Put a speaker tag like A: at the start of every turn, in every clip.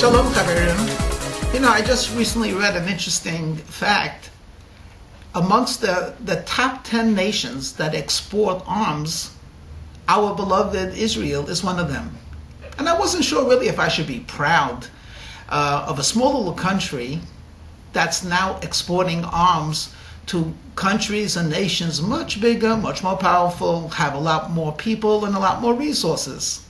A: Shalom, Chaverim. I just recently read an interesting fact. Amongst the top 10 nations that export arms, our beloved Israel is one of them. And I wasn't sure really if I should be proud of a small little country that's now exporting arms to countries and nations much bigger, much more powerful, have a lot more people and a lot more resources.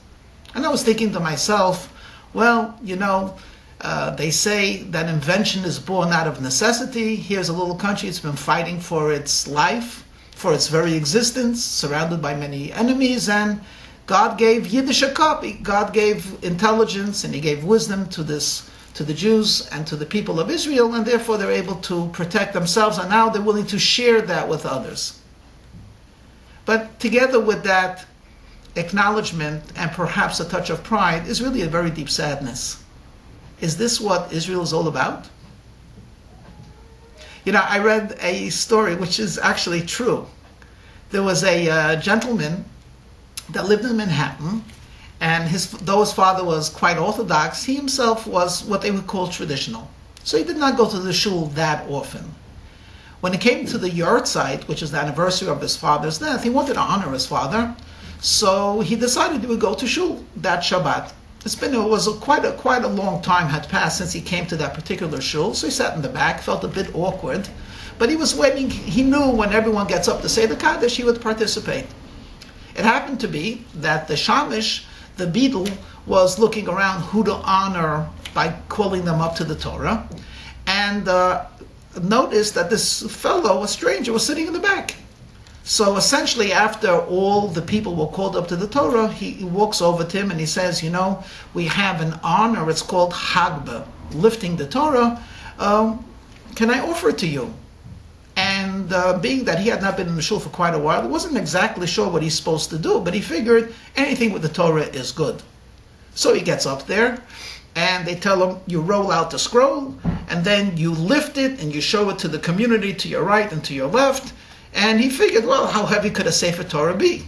A: And I was thinking to myself, well, they say that invention is born out of necessity. Here's a little country that's been fighting for its life, for its very existence, surrounded by many enemies, and God gave Yiddish a copy. God gave intelligence and He gave wisdom to the Jews and to the people of Israel, and therefore they're able to protect themselves, and now they're willing to share that with others. But together with that acknowledgement and perhaps a touch of pride is really a very deep sadness. Is this what Israel is all about? I read a story which is actually true. There was a gentleman that lived in Manhattan, and though his father was quite orthodox, he himself was what they would call traditional. So he did not go to the shul that often. When it came to the yahrzeit, which is the anniversary of his father's death, he wanted to honor his father, so he decided he would go to shul that Shabbat. Quite a long time had passed since he came to that particular shul, so he sat in the back, felt a bit awkward, but he was waiting. He knew when everyone gets up to say the Kaddish, he would participate. It happened to be that the Shamish, the beadle, was looking around who to honor by calling them up to the Torah, and noticed that this fellow, a stranger, was sitting in the back. So essentially, after all the people were called up to the Torah, he walks over to him and he says, we have an honor, it's called Hagba, lifting the Torah. Can I offer it to you? And being that he had not been in the shul for quite a while, he wasn't exactly sure what he's supposed to do, but he figured anything with the Torah is good. So he gets up there, and they tell him, you roll out the scroll, and then you lift it, and you show it to the community to your right and to your left. And he figured, well, how heavy could a Sefer Torah be?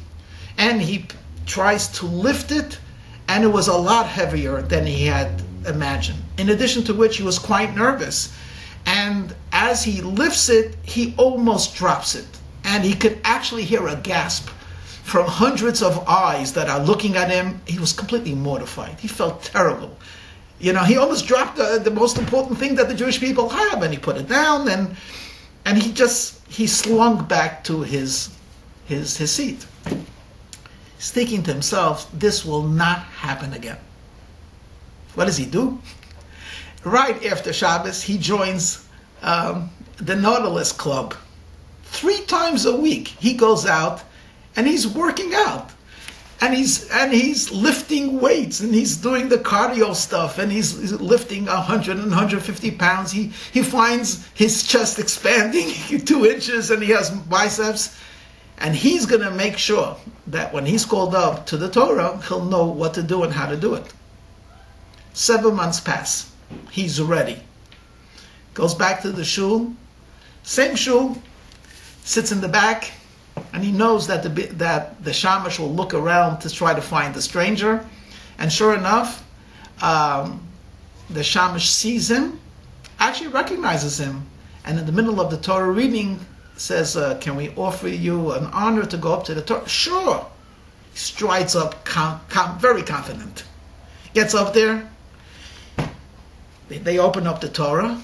A: And he tries to lift it, and it was a lot heavier than he had imagined. In addition to which, he was quite nervous. And as he lifts it, he almost drops it. And he could actually hear a gasp from hundreds of eyes that are looking at him. He was completely mortified. He felt terrible. He almost dropped the most important thing that the Jewish people have, and he put it down, and he slunk back to his seat. He's thinking to himself, this will not happen again. What does he do? Right after Shabbos, he joins the Nautilus Club. 3 times a week, he goes out and he's working out. And he's lifting weights, and he's doing the cardio stuff, and he's lifting 100 and 150 pounds. He finds his chest expanding 2 inches, and he has biceps. And he's going to make sure that when he's called up to the Torah, he'll know what to do and how to do it. 7 months pass. He's ready. Goes back to the shul. Same shul. Sits in the back. And he knows that the Shamash will look around to try to find the stranger. And sure enough, the Shamash sees him, actually recognizes him, and in the middle of the Torah reading says, can we offer you an honor to go up to the Torah? Sure. He strides up, very confident. Gets up there. They open up the Torah,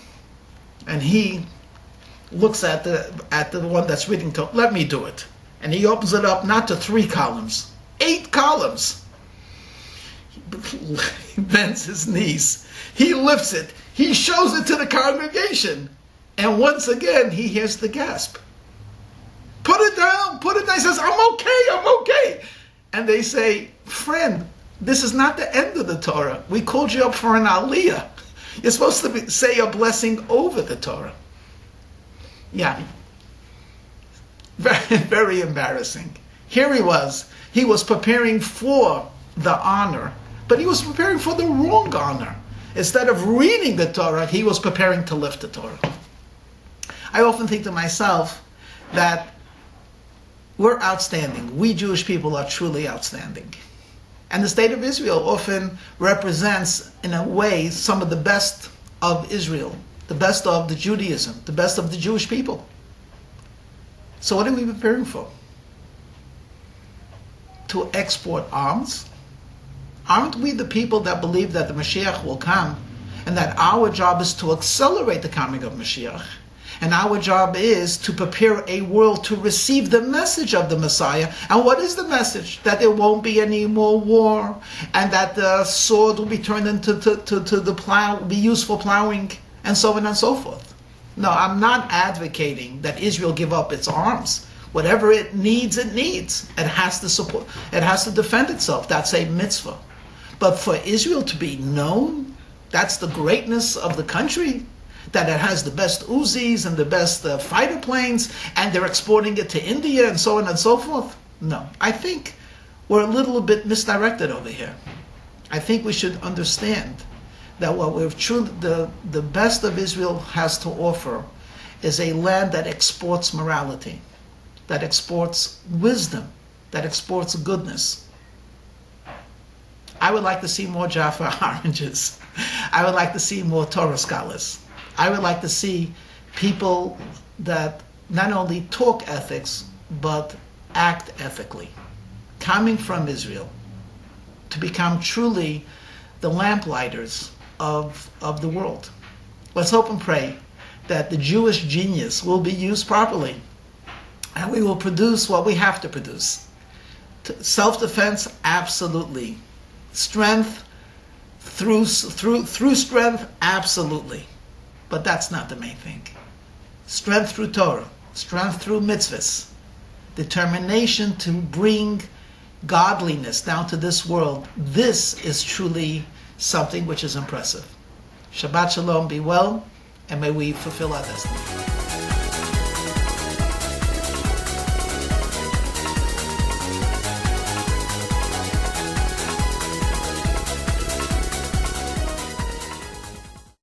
A: and he looks at the one that's reading Torah. Let me do it. And he opens it up not to 3 columns, 8 columns. He bends his knees. He lifts it. He shows it to the congregation. And once again, he hears the gasp. Put it down, put it down. He says, I'm okay. And they say, friend, this is not the end of the Torah. We called you up for an aliyah. You're supposed to say a blessing over the Torah. Yeah. Very, very embarrassing. Here he was preparing for the honor, but he was preparing for the wrong honor. Instead of reading the Torah, he was preparing to lift the Torah. I often think to myself that we're outstanding. We Jewish people are truly outstanding. And the state of Israel often represents, in a way, some of the best of Israel, the best of the Judaism, the best of the Jewish people. So what are we preparing for? To export arms? Aren't we the people that believe that the Mashiach will come and that our job is to accelerate the coming of Mashiach? And our job is to prepare a world to receive the message of the Messiah. And what is the message? That there won't be any more war, and that the sword will be turned into to the plow, be used for plowing, and so on and so forth. No, I'm not advocating that Israel give up its arms. Whatever it needs, it needs. It has to support, it has to defend itself. That's a mitzvah. But for Israel to be known, that's the greatness of the country, that it has the best Uzis and the best fighter planes, and they're exporting it to India and so on and so forth. No, I think we're a little bit misdirected over here. I think we should understand that what we've truly, the best of Israel has to offer is a land that exports morality, that exports wisdom, that exports goodness. I would like to see more Jaffa oranges. I would like to see more Torah scholars. I would like to see people that not only talk ethics, but act ethically, coming from Israel, to become truly the lamplighters of the world. Let's hope and pray that the Jewish genius will be used properly, and we will produce what we have to produce. Self-defense, absolutely. Strength, through strength, absolutely. But that's not the main thing. Strength through Torah, strength through mitzvahs, determination to bring godliness down to this world. This is truly something which is impressive. Shabbat Shalom, be well, and may we fulfill our destiny.